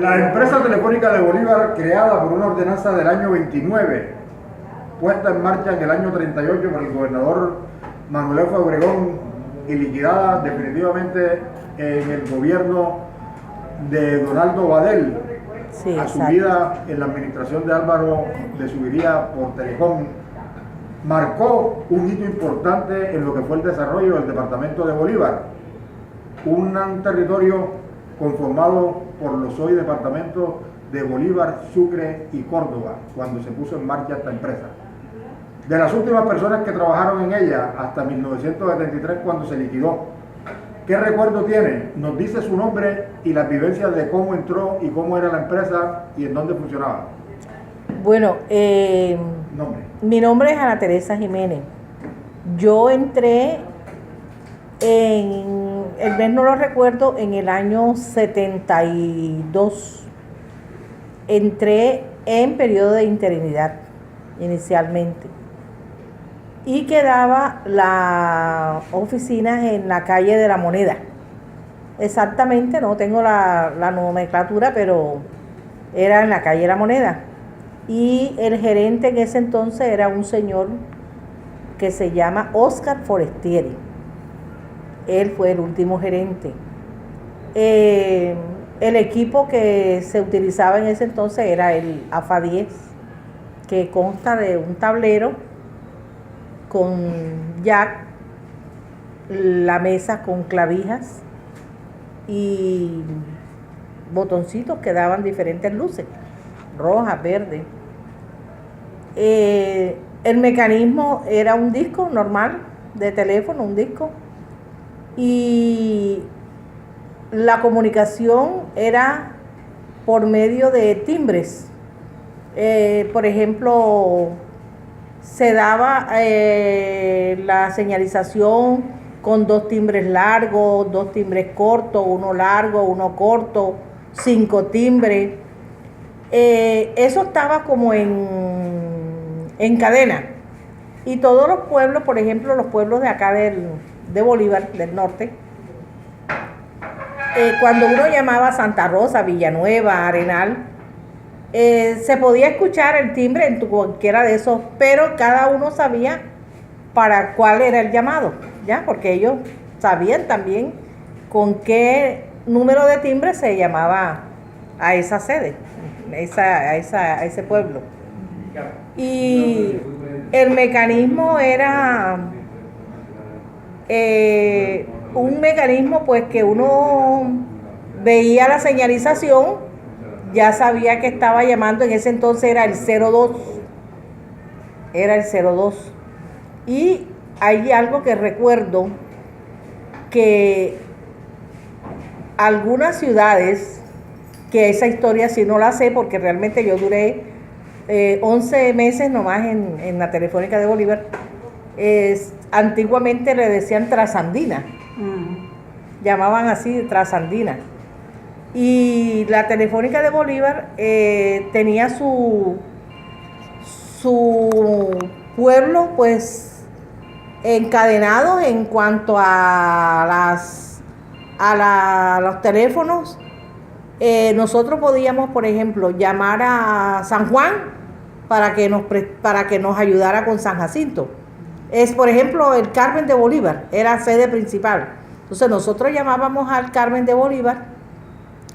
La empresa telefónica de Bolívar, creada por una ordenanza del año 29, puesta en marcha en el año 38 por el gobernador Manuel F. Obregón y liquidada definitivamente en el gobierno de Donaldo Badel, sí, a su vida en la administración de Álvaro de Subiría por Telecom, marcó un hito importante en lo que fue el desarrollo del departamento de Bolívar, un territorio conformado por los hoy departamentos de Bolívar, Sucre y Córdoba, cuando se puso en marcha esta empresa. De las últimas personas que trabajaron en ella hasta 1973, cuando se liquidó, ¿qué recuerdo tiene? Nos dice su nombre y las vivencias de cómo entró y cómo era la empresa y en dónde funcionaba. Bueno, mi nombre es Ana Teresa Jiménez. Yo entré el mes no lo recuerdo, en el año 72. Entré en periodo de interinidad inicialmente y quedaba la oficina en la calle de la Moneda. Exactamente, no tengo la nomenclatura, pero era en la calle de la Moneda. Y el gerente en ese entonces era un señor que se llama Oscar Forestieri. Él fue el último gerente. El equipo que se utilizaba en ese entonces era el AFA 10, que consta de un tablero con jack, la mesa con clavijas y botoncitos que daban diferentes luces, roja, verde. El mecanismo era un disco normal de teléfono, un disco. Y la comunicación era por medio de timbres. Por ejemplo, se daba la señalización con 2 timbres largos, 2 timbres cortos, uno largo, uno corto, 5 timbres. Eso estaba como en cadena. Y todos los pueblos, por ejemplo, los pueblos de acá de Bolívar, del norte, cuando uno llamaba a Santa Rosa, Villanueva, Arenal, se podía escuchar el timbre en cualquiera de esos, pero cada uno sabía para cuál era el llamado, ¿ya? Porque ellos sabían también con qué número de timbre se llamaba a esa sede, a ese pueblo. Y el mecanismo era un mecanismo pues que uno veía la señalización, ya sabía que estaba llamando, en ese entonces era el 02, y hay algo que recuerdo, que algunas ciudades, que esa historia sí no la sé porque realmente yo duré 11 meses nomás en la Telefónica de Bolívar. Antiguamente le decían Trasandina, llamaban así Trasandina, y la Telefónica de Bolívar tenía su pueblo pues encadenado en cuanto a los teléfonos. Nosotros podíamos, por ejemplo, llamar a San Juan para que nos ayudara con San Jacinto. Por ejemplo, el Carmen de Bolívar era sede principal. Entonces nosotros llamábamos al Carmen de Bolívar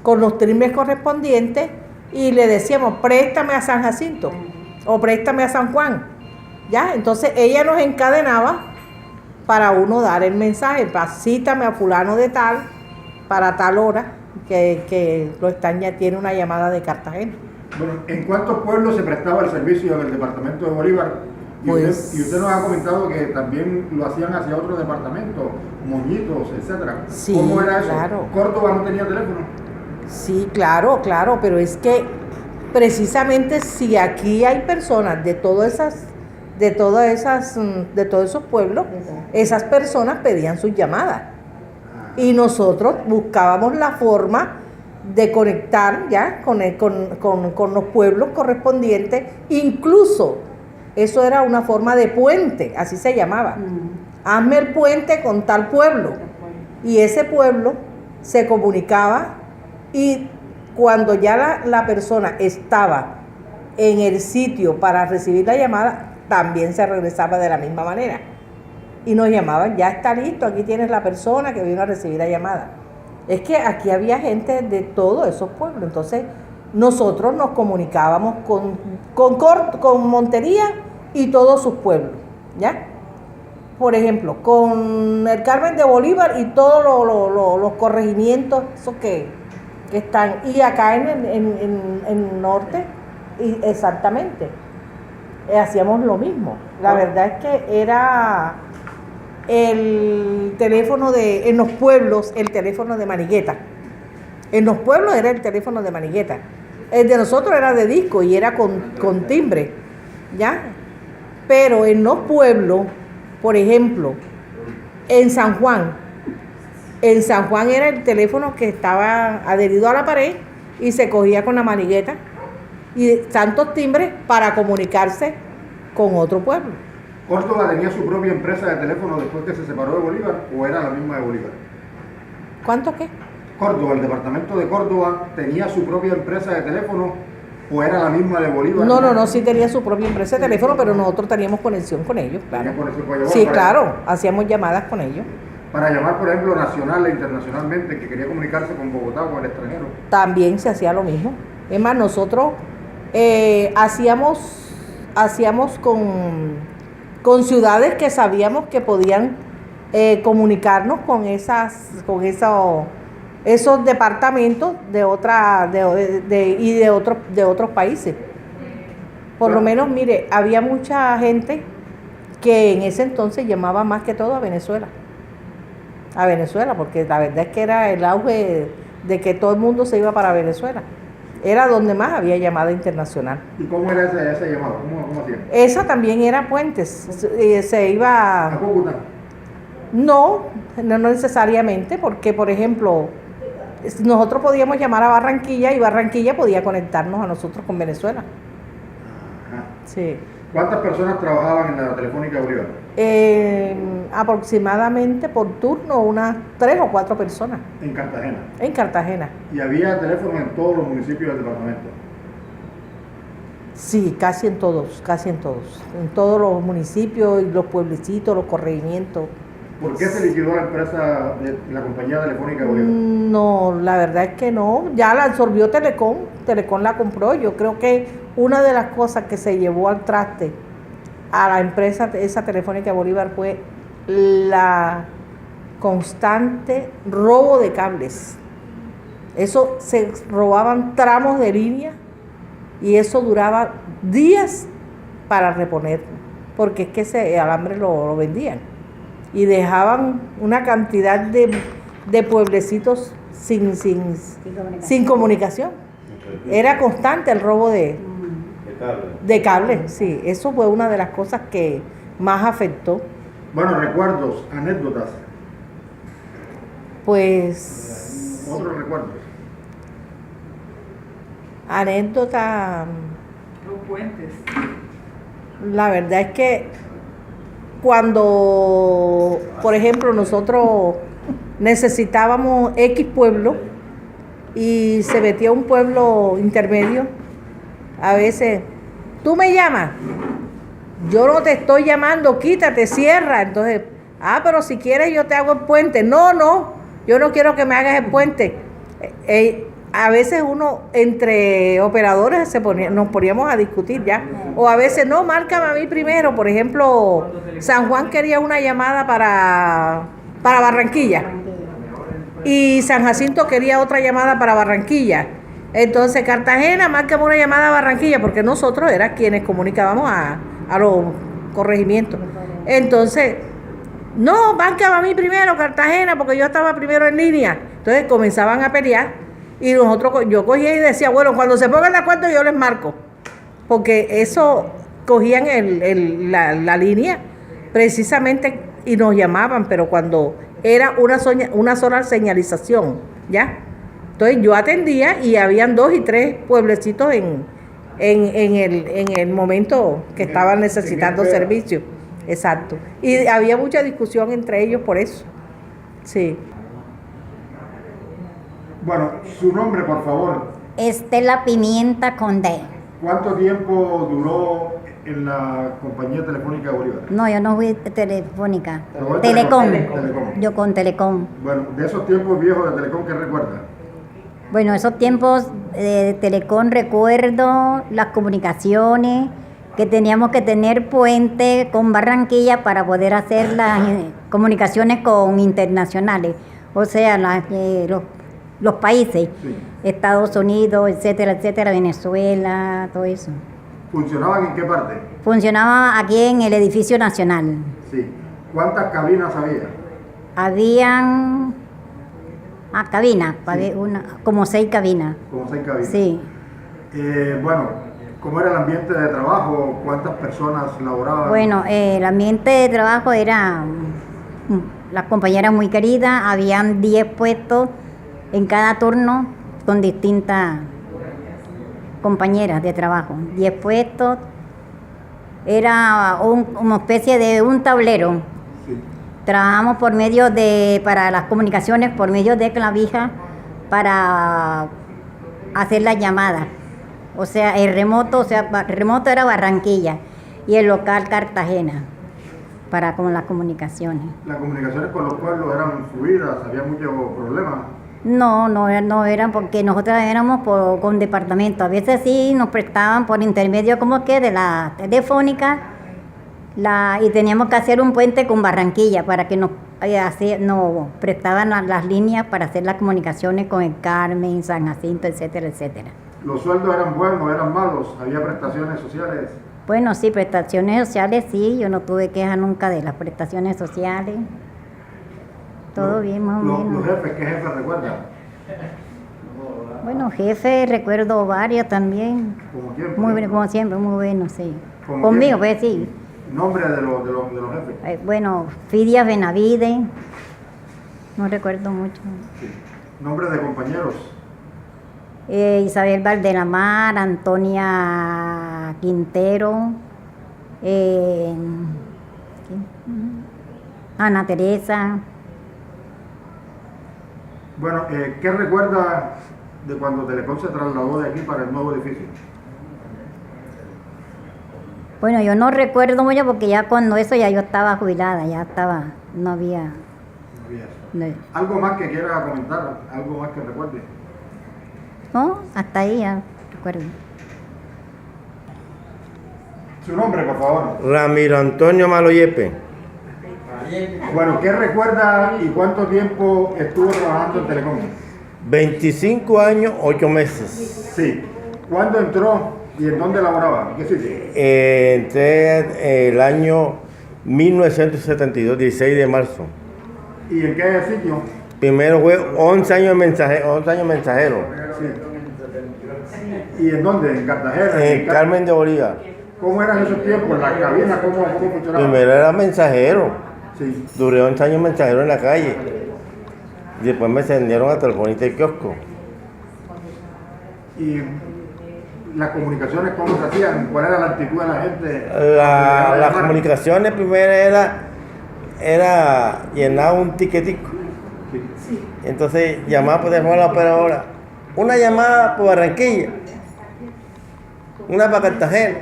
con los timbres correspondientes y le decíamos, préstame a San Jacinto o préstame a San Juan. ¿Ya? Entonces ella nos encadenaba para uno dar el mensaje, cítame a fulano de tal para tal hora que tiene una llamada de Cartagena. Bueno, ¿en cuántos pueblos se prestaba el servicio del departamento de Bolívar? Y usted nos ha comentado que también lo hacían hacia otros departamentos, Moñitos, etcétera. Sí, ¿cómo era eso? Claro. ¿Córdoba no tenía teléfono? Sí, claro, pero es que precisamente si aquí hay personas de todos esos pueblos, esas personas pedían sus llamadas. Y nosotros buscábamos la forma de conectar ya con los pueblos correspondientes. Incluso eso era una forma de puente, así se llamaba. Hazme el puente con tal pueblo. Y ese pueblo se comunicaba y cuando ya la persona estaba en el sitio para recibir la llamada, también se regresaba de la misma manera. Y nos llamaban, ya está listo, aquí tienes la persona que vino a recibir la llamada. Es que aquí había gente de todos esos pueblos, entonces nosotros nos comunicábamos con Montería y todos sus pueblos, ¿ya? Por ejemplo, con el Carmen de Bolívar y todos los corregimientos, esos que están, y acá en el norte, y exactamente, hacíamos lo mismo. La verdad es que era el teléfono en los pueblos, el teléfono de manigueta. En los pueblos era el teléfono de manigueta. El de nosotros era de disco y era con timbre, ¿ya? Pero en los pueblos, por ejemplo, en San Juan era el teléfono que estaba adherido a la pared y se cogía con la manigueta y tantos timbres para comunicarse con otro pueblo. ¿Córdoba tenía su propia empresa de teléfono después que se separó de Bolívar o era la misma de Bolívar? ¿Cuánto qué? Córdoba, el departamento de Córdoba, ¿tenía su propia empresa de teléfono o era la misma de Bolívar? No, sí tenía su propia empresa de teléfono, pero nosotros teníamos conexión con ellos, claro. Sí, claro, hacíamos llamadas con ellos. Para llamar, por ejemplo, nacional e internacionalmente, que quería comunicarse con Bogotá o con el extranjero. También se hacía lo mismo. Es más, nosotros hacíamos con ciudades que sabíamos que podían comunicarnos con esos departamentos de otros países. Por lo menos, mire, había mucha gente que en ese entonces llamaba más que todo a Venezuela, porque la verdad es que era el auge de que todo el mundo se iba para Venezuela. Era donde más había llamada internacional. ¿Y cómo era esa llamada? ¿Cómo hacían? Esa también era puentes. Se iba... ¿A Cúcuta? No necesariamente, porque, por ejemplo, nosotros podíamos llamar a Barranquilla y Barranquilla podía conectarnos a nosotros con Venezuela. Ajá. Sí. ¿Cuántas personas trabajaban en la Telefónica de Bolívar? Aproximadamente por turno unas 3 o 4 personas. ¿En Cartagena? En Cartagena. ¿Y había teléfonos en todos los municipios del departamento? Sí, casi en todos. En todos los municipios, y los pueblecitos, los corregimientos. ¿Por qué se liquidó la empresa de la compañía telefónica de Bolívar? No, la verdad es que no. Ya la absorbió Telecom. Telecom la compró. Yo creo que una de las cosas que se llevó al traste a la empresa esa telefónica de Bolívar fue la constante robo de cables. Eso, se robaban tramos de línea y eso duraba días para reponer, porque es que ese alambre lo vendían y dejaban una cantidad de pueblecitos sin comunicación. Era constante el robo de cable, sí. Eso fue una de las cosas que más afectó. Bueno, recuerdos, anécdotas. Pues... Otros recuerdos. Anécdota... Los puentes. La verdad es que cuando, por ejemplo, nosotros necesitábamos X pueblo y se metía un pueblo intermedio, a veces, tú me llamas, yo no te estoy llamando, quítate, cierra. Entonces, pero si quieres yo te hago el puente. No, yo no quiero que me hagas el puente. A veces uno, entre operadores, nos poníamos a discutir ya. O a veces, no, márcame a mí primero. Por ejemplo, San Juan quería una llamada para Barranquilla. Y San Jacinto quería otra llamada para Barranquilla. Entonces, Cartagena, márcame una llamada a Barranquilla, porque nosotros era quienes comunicábamos a los corregimientos. Entonces, no, márcame a mí primero, Cartagena, porque yo estaba primero en línea. Entonces comenzaban a pelear y yo cogía y decía, bueno, cuando se pongan de acuerdo yo les marco, porque eso cogían la línea precisamente y nos llamaban, pero cuando era una sola señalización, ¿ya? Entonces yo atendía y habían 2 y 3 pueblecitos en el momento que estaban necesitando servicio. Exacto. Y había mucha discusión entre ellos por eso. Sí. Bueno, su nombre, por favor. Estela Pimienta Condé. ¿Cuánto tiempo duró en la compañía telefónica de Bolívar? No, yo no fui telefónica. ¿Pero Telecom. Telecom. Yo con Telecom. Bueno, de esos tiempos viejos de Telecom, ¿qué recuerda? Bueno, esos tiempos de Telecom recuerdo las comunicaciones, que teníamos que tener puente con Barranquilla para poder hacer las comunicaciones con internacionales, o sea, los países, Sí. Estados Unidos, etcétera, etcétera, Venezuela, todo eso. ¿Funcionaban en qué parte? Funcionaba aquí en el edificio nacional. Sí. ¿Cuántas cabinas había? Habían cabinas, Sí. como 6 cabinas. Como 6 cabinas. Sí. Bueno, ¿cómo era el ambiente de trabajo? ¿Cuántas personas laboraban? Bueno, el ambiente de trabajo era, las compañeras muy queridas, habían 10 puestos en cada turno con distintas compañeras de trabajo. 10 puestos, era una especie de un tablero. Sí. Trabajamos para las comunicaciones por medio de clavija para hacer las llamadas. O sea, el remoto era Barranquilla y el local Cartagena, con las comunicaciones. ¿Las comunicaciones con los pueblos eran fluidas? ¿Había muchos problemas? No eran porque nosotros éramos con departamento. A veces sí nos prestaban por intermedio como que de la telefónica y teníamos que hacer un puente con Barranquilla para que nos prestaban las líneas para hacer las comunicaciones con el Carmen, San Jacinto, etcétera, etcétera. ¿Los sueldos eran buenos, eran malos? ¿Había prestaciones sociales? Bueno, sí, prestaciones sociales sí, yo no tuve queja nunca de las prestaciones sociales. Todo bien, más o menos. ¿Los jefes, qué jefes recuerdan? Bueno, jefe, recuerdo varios también. ¿Como quién? Muy bueno, como siempre, muy bueno, sí. ¿Cómo Conmigo, quién? pues sí. ¿Nombre de los jefes? Bueno, Fidia Benavide, no recuerdo mucho. Sí. ¿Nombre de compañeros? Isabel Valdelamar, Antonia Quintero, Ana Teresa. Bueno, ¿qué recuerda de cuando Telecom se trasladó de aquí para el nuevo edificio? Bueno, yo no recuerdo mucho porque ya cuando eso ya yo estaba jubilada, no había. No, ¿Algo más que quiera comentar? ¿Algo más que recuerde? no, hasta ahí ya recuerdo. Su nombre, por favor. Ramiro Antonio Maloyepe. Bueno, ¿qué recuerda y cuánto tiempo estuvo trabajando en Telecom? 25 años, 8 meses. Sí. ¿Cuándo entró y en dónde laboraba? ¿En qué sitio? Entré el año 1972, 16 de marzo. ¿Y en qué sitio? Primero fue 11 años mensajero. Sí. ¿Y en dónde? ¿En Cartagena? En Carmen de Bolívar. ¿Cómo eran esos tiempos? ¿La cabina cómo funcionaba? Primero era mensajero. Sí. Duré 11 años mensajero en la calle. Después me ascendieron a telefonista y kiosco. ¿Y las comunicaciones cómo se hacían? ¿Cuál era la actitud de la gente? Las comunicaciones primero era llenar un tiquetico. Entonces llamaba por teléfono a la operadora. Una llamada por Barranquilla, una para Cartagena.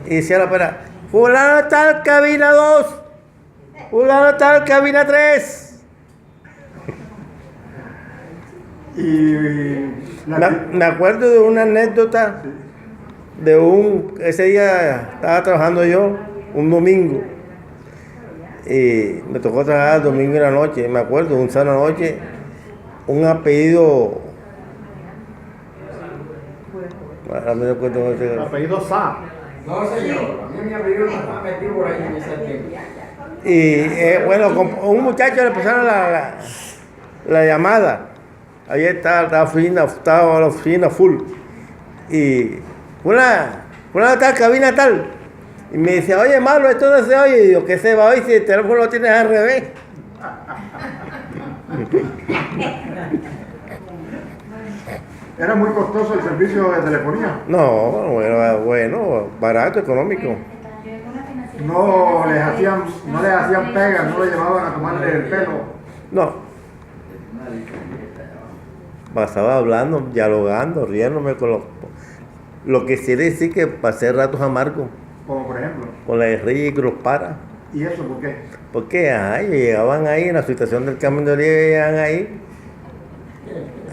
Y decía la operadora, fulano tal cabina 2, fulano tal cabina 3. Y Me acuerdo de una anécdota ese día estaba trabajando yo, un domingo. Y me tocó trabajar el domingo en la noche, me acuerdo, un sábado en la noche, un apellido. Ahora me acuerdo cómo se llama. apellido Sá. No, señor, a mí me abrió una metido por ahí en ese tiempo. Y bueno, un muchacho le pasaron la llamada. Ahí estaba la oficina full. Y una tal cabina tal. Y me decía, oye, Marlo, esto no se oye. Y digo, ¿qué se va a oír si el teléfono lo tienes al revés? ¿Era muy costoso el servicio de telefonía? No, era bueno, barato, económico. No les hacían pegas, no le llevaban a tomarle el pelo. No. pasaba hablando, dialogando, riéndome con lo que quiere decir que pasé ratos amargos Como por ejemplo. con la guerrilla y Cruz Para. ¿Y eso por qué? Porque llegaban ahí en la situación del camión de Oliva, llegaban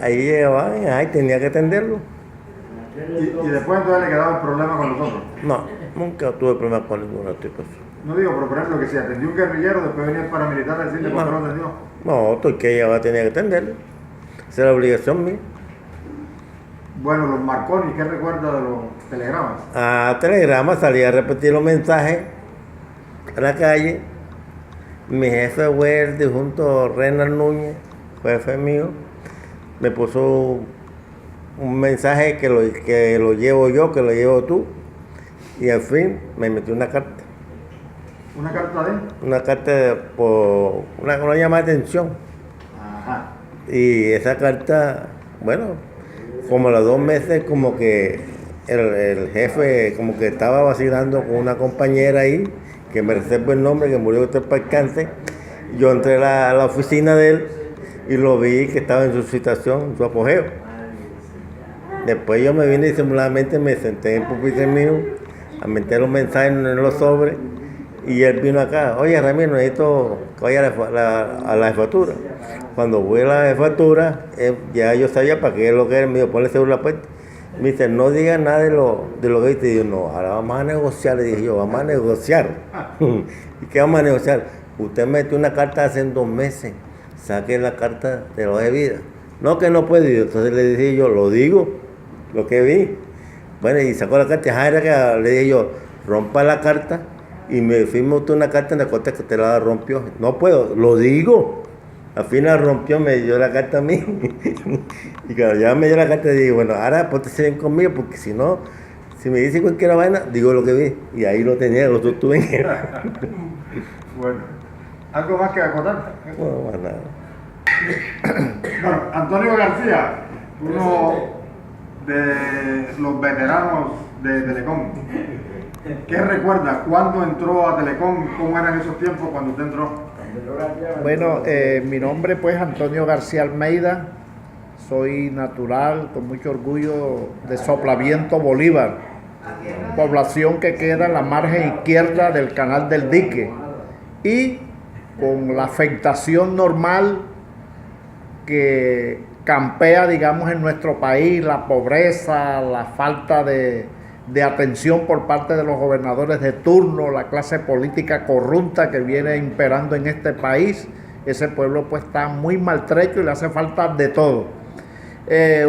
ahí llegaban, tenía que atenderlo. Y después entonces le quedaba el problema con los otros. No, nunca tuve problemas con ninguna tipo. No digo, pero por ejemplo que si atendió un guerrillero, después venía el paramilitar a decirle por qué no atendió. No, tú que ella tenía que atenderlo. Esa era la obligación mía. Bueno, los Marconi, ¿qué recuerda de los telegramas? A telegrama salía a repetir los mensajes a la calle. Mi jefe fue el difunto Renan Núñez, jefe mío, me puso un mensaje que lo llevo yo, que lo llevo tú, y al fin me metió una carta. ¿Una carta de él? Una carta por una llamada de atención. Ajá. Y esa carta, bueno, como a los 2 meses, como que el jefe como que estaba vacilando con una compañera ahí, que me reservo el nombre, que murió de alcance. Yo entré a la oficina de él y lo vi que estaba en su situación, en su apogeo. Después yo me vine disimuladamente, me senté en el pupitre mío, a meter los mensajes en los sobres, y él vino acá: oye Ramiro, necesito que vaya a la jefatura. Cuando fui a la jefatura, ya yo sabía para qué es lo que era, me dijo: ponle seguro la puerta. Me dice: no diga nada de lo que dice. Y yo: no, ahora vamos a negociar. Le dije yo: vamos a negociar. ¿Y qué vamos a negociar? Usted metió una carta hace 2 meses, saque la carta de la hoja de vida. No, que no puede. Entonces le dije yo: lo digo, lo que vi. Bueno, y sacó la carta. Era que le dije yo: rompa la carta y me firma usted una carta en la cuenta que te la rompió. No puedo, lo digo. Al final rompió, me dio la carta a mí. Y cuando ya me dio la carta, dije: bueno, ahora póntese bien conmigo, porque si no, si me dice cualquier vaina, digo lo que vi. Y ahí lo tenía, lo sostuve. Bueno, ¿algo más que acotar? Bueno, más nada. Bueno, Antonio García, uno de los veteranos de Telecom. ¿Qué recuerda? ¿Cuándo entró a Telecom? ¿Cómo eran esos tiempos cuando usted entró? Bueno, mi nombre pues Antonio García Almeida, soy natural, con mucho orgullo, de Soplaviento, Bolívar, población que queda en la margen izquierda del Canal del Dique, y con la afectación normal que campea, digamos, en nuestro país, la pobreza, la falta de atención por parte de los gobernadores de turno, la clase política corrupta que viene imperando en este país. Ese pueblo pues está muy maltrecho y le hace falta de todo.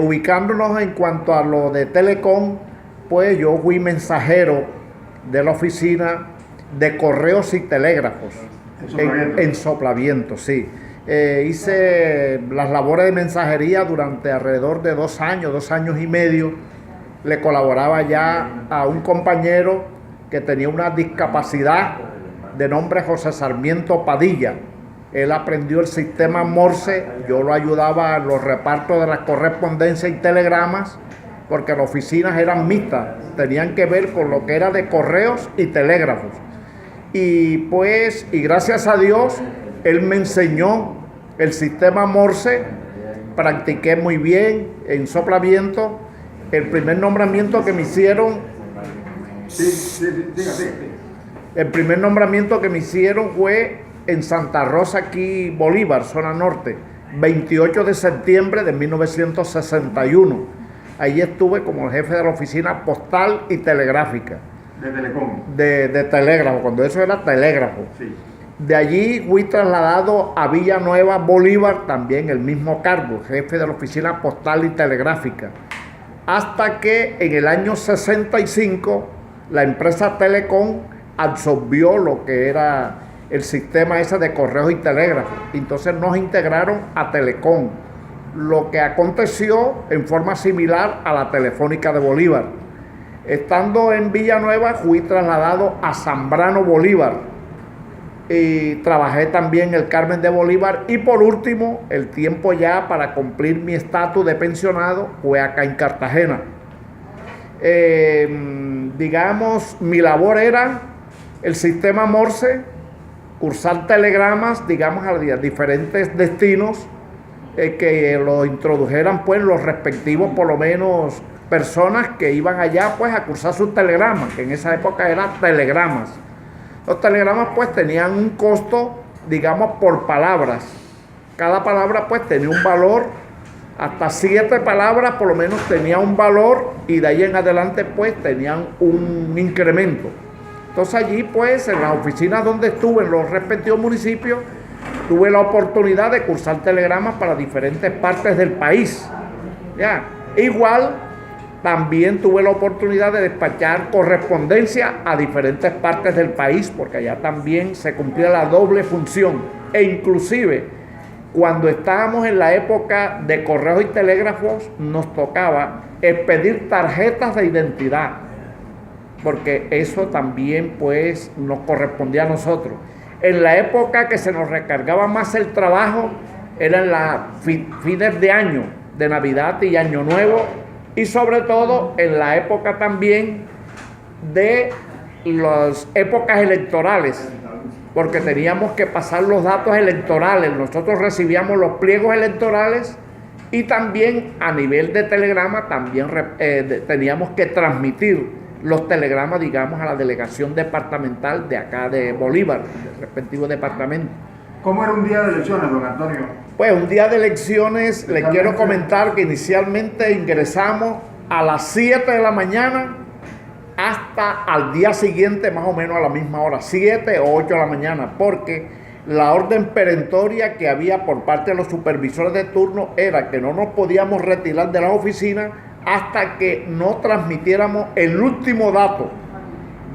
Ubicándonos en cuanto a lo de Telecom, pues yo fui mensajero de la oficina de correos y telégrafos en Soplaviento, sí. Hice las labores de mensajería durante alrededor de 2 años, 2 años y medio. Le colaboraba ya a un compañero que tenía una discapacidad de nombre José Sarmiento Padilla. Él aprendió el sistema Morse, yo lo ayudaba en los repartos de las correspondencias y telegramas, porque las oficinas eran mixtas, tenían que ver con lo que era de correos y telégrafos. Y pues, y gracias a Dios, él me enseñó el sistema Morse, practiqué muy bien en Soplaviento. El primer nombramiento que me hicieron, el primer nombramiento que me hicieron fue en Santa Rosa, aquí Bolívar, zona norte, 28 de septiembre de 1961. Ahí estuve como jefe de la oficina postal y telegráfica. ¿De Telecom? De telégrafo, cuando eso era telégrafo. Sí. De allí fui trasladado a Villanueva, Bolívar, también el mismo cargo, jefe de la oficina postal y telegráfica. Hasta que en el año 65 la empresa Telecom absorbió lo que era el sistema ese de correos y telégrafos. Entonces nos integraron a Telecom, lo que aconteció en forma similar a la Telefónica de Bolívar. Estando en Villanueva fui trasladado a Zambrano, Bolívar, y trabajé también en el Carmen de Bolívar, y por último, el tiempo ya para cumplir mi estatus de pensionado fue acá en Cartagena. Digamos, mi labor era el sistema Morse, cursar telegramas, digamos, a diferentes destinos, que lo introdujeran pues los respectivos por lo menos personas que iban allá pues a cursar sus telegramas, que en esa época eran telegramas. Los telegramas pues tenían un costo, digamos, por palabras. Cada palabra pues tenía un valor, hasta 7 palabras por lo menos tenía un valor, y de ahí en adelante pues tenían un incremento. Entonces allí pues en las oficinas donde estuve en los respectivos municipios tuve la oportunidad de cursar telegramas para diferentes partes del país. ¿Ya? Igual también tuve la oportunidad de despachar correspondencia a diferentes partes del país, porque allá también se cumplía la doble función. E inclusive cuando estábamos en la época de correos y telégrafos nos tocaba expedir tarjetas de identidad, porque eso también pues nos correspondía a nosotros. En la época que se nos recargaba más el trabajo eran las fines de año, de Navidad y Año Nuevo, y sobre todo en la época también de las épocas electorales, porque teníamos que pasar los datos electorales. Nosotros recibíamos los pliegos electorales y también a nivel de telegrama también teníamos que transmitir los telegramas, digamos, a la delegación departamental de acá de Bolívar, del respectivo departamento. ¿Cómo era un día de elecciones, don Antonio? Pues un día de elecciones, les quiero comentar que inicialmente ingresamos a las 7 de la mañana hasta al día siguiente más o menos a la misma hora, 7 o 8 de la mañana, porque la orden perentoria que había por parte de los supervisores de turno era que no nos podíamos retirar de la oficina hasta que no transmitiéramos el último dato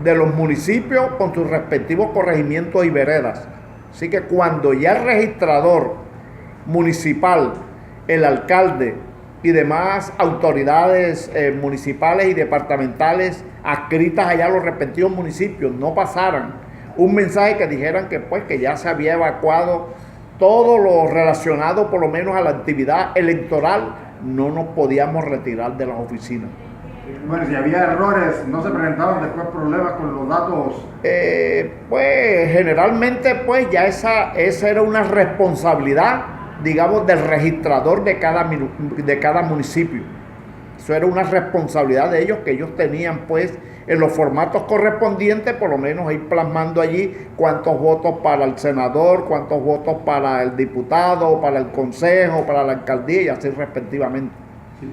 de los municipios con sus respectivos corregimientos y veredas. Así que cuando ya el registrador municipal, el alcalde y demás autoridades municipales y departamentales adscritas allá a los respectivos municipios no pasaran un mensaje que dijeran que pues que ya se había evacuado todo lo relacionado por lo menos a la actividad electoral, no nos podíamos retirar de las oficinas. Bueno, si había errores, ¿no se presentaban después problemas con los datos? Pues generalmente pues ya esa era una responsabilidad, digamos, del registrador de cada municipio. Eso era una responsabilidad de ellos, que ellos tenían pues en los formatos correspondientes por lo menos ir plasmando allí cuántos votos para el senador, cuántos votos para el diputado, para el consejo, para la alcaldía y así respectivamente. Sí.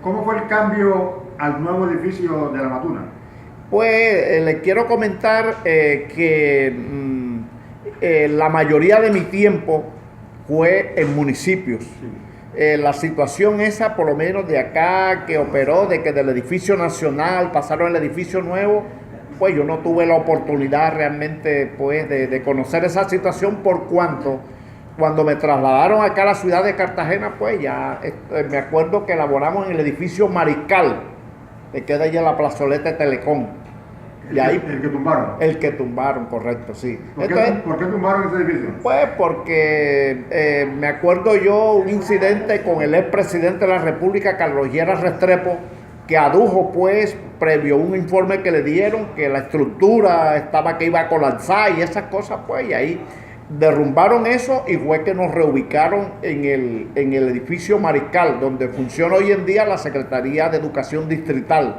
¿Cómo fue el cambio al nuevo edificio de la Matuna? Pues les quiero comentar que la mayoría de mi tiempo fue en municipios. Sí. La situación esa, por lo menos de acá, que operó, de que del edificio nacional pasaron al edificio nuevo, pues yo no tuve la oportunidad realmente pues de conocer esa situación, por cuanto cuando me trasladaron acá a la ciudad de Cartagena, pues ya me acuerdo que elaboramos en el edificio Mariscal, que queda allá en la plazoleta de Telecom. El que tumbaron. El que tumbaron, correcto, sí. ¿Por qué tumbaron ese edificio? Pues porque me acuerdo yo un incidente con el expresidente de la República, Carlos Lleras Restrepo, que adujo pues, previo un informe que le dieron, que la estructura estaba que iba a colapsar y esas cosas, pues, y ahí derrumbaron eso y fue que nos reubicaron en el edificio Mariscal, donde funciona hoy en día la Secretaría de Educación Distrital.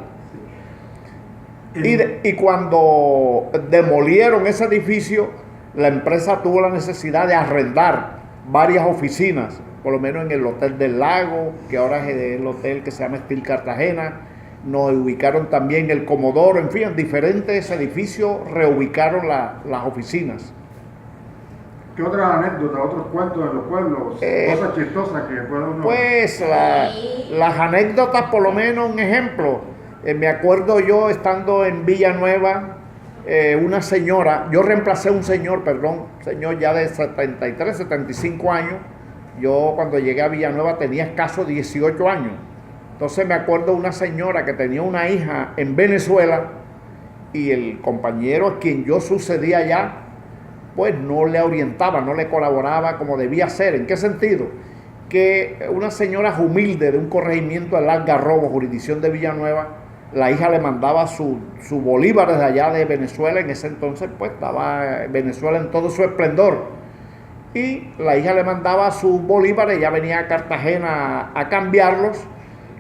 Y cuando demolieron ese edificio, la empresa tuvo la necesidad de arrendar varias oficinas, por lo menos en el Hotel del Lago, que ahora es el hotel que se llama Estil Cartagena. Nos ubicaron también el Comodoro, en fin, en diferentes edificios reubicaron las oficinas. ¿Qué otra anécdota, otros cuentos de los pueblos, cosas chistosas que puede uno...? Pues las anécdotas, por lo menos un ejemplo. Me acuerdo yo estando en Villanueva, una señora, yo reemplacé a un señor ya de 73, 75 años. Yo cuando llegué a Villanueva tenía escasos 18 años. Entonces me acuerdo una señora que tenía una hija en Venezuela y el compañero a quien yo sucedía allá, pues no le orientaba, no le colaboraba como debía ser. ¿En qué sentido? Que una señora humilde de un corregimiento del Algarrobo, jurisdicción de Villanueva, la hija le mandaba su bolívar desde allá de Venezuela. En ese entonces pues estaba Venezuela en todo su esplendor. y la hija le mandaba sus bolívares, ella venía a Cartagena a cambiarlos.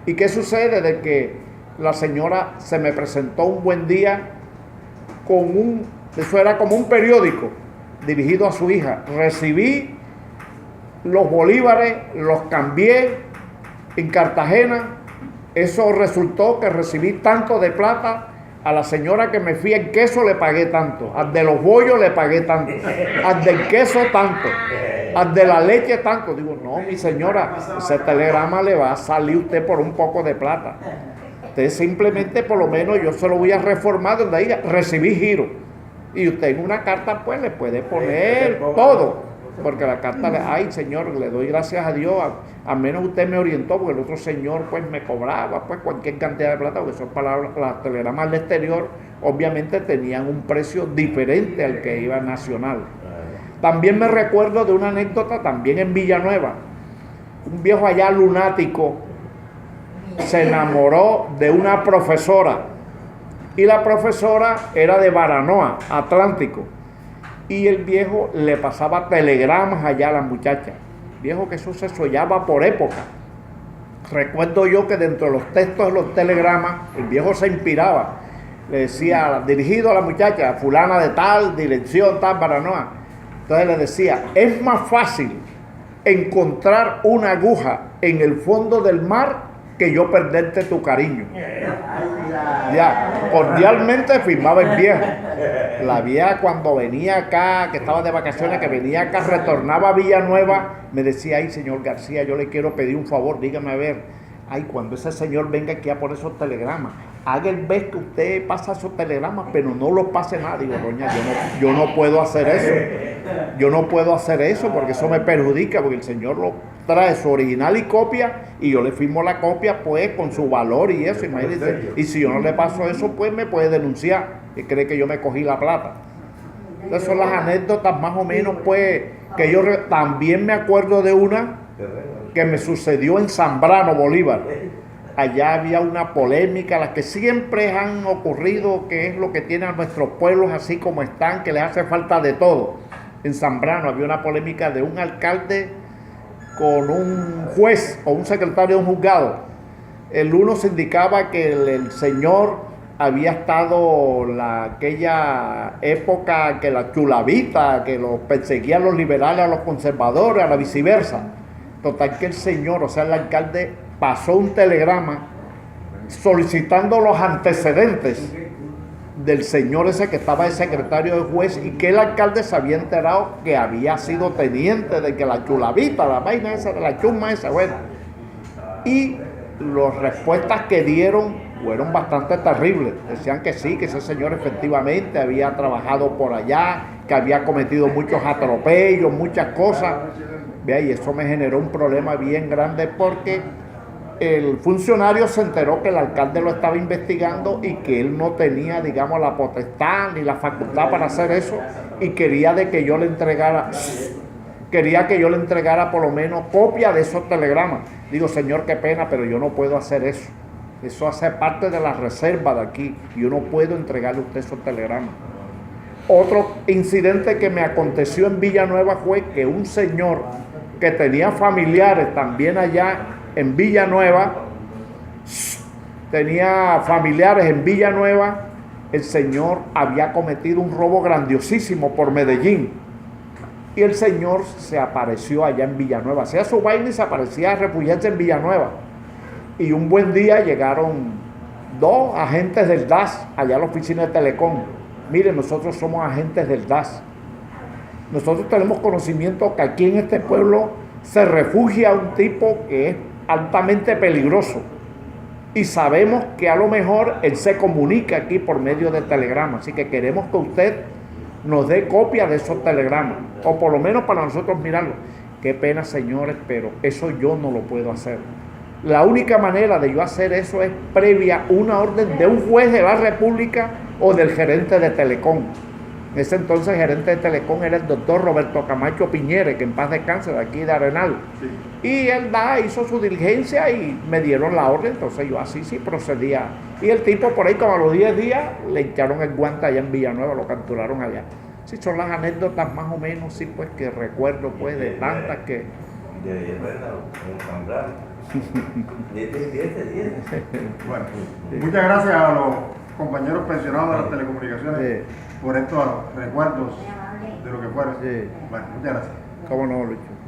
¿Y qué sucede? De que la señora se me presentó un buen día con eso era como un periódico dirigido a su hija. Recibí los bolívares, los cambié en Cartagena. Eso resultó que recibí tanto de plata. A la señora que me fía en queso le pagué tanto, al de los bollos le pagué tanto, al del queso tanto, al de la leche tanto. Digo, no, mi señora, ese telegrama le va a salir usted por un poco de plata. Usted simplemente, por lo menos, yo se lo voy a reformar donde diga, recibí giro. Y usted en una carta, pues, le puede poner todo. Porque la carta, ay señor, le doy gracias a Dios, a menos usted me orientó, porque el otro señor pues me cobraba pues cualquier cantidad de plata, porque son palabras, las telegramas del exterior obviamente tenían un precio diferente al que iba nacional. También me recuerdo de una anécdota también en Villanueva. Un viejo allá lunático se enamoró de una profesora, y la profesora era de Baranoa, Atlántico. Y el viejo le pasaba telegramas allá a la muchacha. Viejo, que eso se soñaba por época. Recuerdo yo que dentro de los textos de los telegramas, el viejo se inspiraba. Le decía, dirigido a la muchacha, fulana de tal, dirección tal, Baranoa. Entonces le decía, es más fácil encontrar una aguja en el fondo del mar que yo perderte tu cariño. Ya, cordialmente firmaba el viejo. La vieja cuando venía acá, que estaba de vacaciones, que venía acá, retornaba a Villanueva, me decía, ay señor García, yo le quiero pedir un favor, dígame a ver, ay, cuando ese señor venga aquí a por esos telegramas, haga el vez que usted pasa esos telegramas, pero no los pase nada. Digo, doña, yo no puedo hacer eso. Yo no puedo hacer eso porque eso me perjudica, porque el señor lo trae su original y copia, y yo le firmo la copia pues con su valor y eso, imagínese. Y si yo no le paso eso, pues me puede denunciar y cree que yo me cogí la plata. Esas son las anécdotas más o menos pues que yo también me acuerdo de una que me sucedió en Zambrano, Bolívar. Allá había una polémica, las que siempre han ocurrido, que es lo que tienen a nuestros pueblos así como están, que les hace falta de todo. En Zambrano había una polémica de un alcalde con un juez o un secretario de un juzgado. El uno se indicaba que el señor había estado aquella época que la chulavita, que los perseguían los liberales a los conservadores, a la viceversa. Total que el señor, o sea el alcalde, pasó un telegrama solicitando los antecedentes del señor ese que estaba de secretario de juez, y que el alcalde se había enterado que había sido teniente de que la chulavita, la vaina esa, de la chuma esa, bueno. Y las respuestas que dieron fueron bastante terribles. Decían que sí, que ese señor efectivamente había trabajado por allá, que había cometido muchos atropellos, muchas cosas. Vea, y eso me generó un problema bien grande porque el funcionario se enteró que el alcalde lo estaba investigando y que él no tenía, digamos, la potestad ni la facultad para hacer eso, y quería que yo le entregara por lo menos copia de esos telegramas. Digo, señor, qué pena, pero yo no puedo hacer eso. Eso hace parte de la reserva de aquí. Yo no puedo entregarle a usted esos telegramas. Otro incidente que me aconteció en Villanueva fue que un señor que tenía familiares también allá en Villanueva, el señor había cometido un robo grandiosísimo por Medellín. Y el señor se apareció allá en Villanueva, hacía su vaina y se aparecía a refugiarse en Villanueva. Y un buen día llegaron 2 agentes del DAS allá a la oficina de Telecom. Miren, nosotros somos agentes del DAS. Nosotros tenemos conocimiento que aquí en este pueblo se refugia un tipo que es altamente peligroso. Y sabemos que a lo mejor él se comunica aquí por medio de telegramas. Así que queremos que usted nos dé copia de esos telegramas, o por lo menos para nosotros mirarlo. Qué pena, señores, pero eso yo no lo puedo hacer. La única manera de yo hacer eso es previa una orden de un juez de la República o del gerente de Telecom. En ese entonces el gerente de Telecom era el doctor Roberto Camacho Piñere, que en paz descanse, de aquí de Arenal. Sí. Y él hizo su diligencia y me dieron la orden, entonces yo así sí procedía. Y el tipo por ahí como a los 10 días le echaron el guante allá en Villanueva, lo capturaron allá. Sí, son las anécdotas más o menos, sí, pues que recuerdo, pues, de tantas que... Bueno, muchas gracias a los compañeros pensionados de las telecomunicaciones Sí. por estos recuerdos de lo que fueron. Sí. Bueno, muchas gracias. ¿Cómo no, Lucho?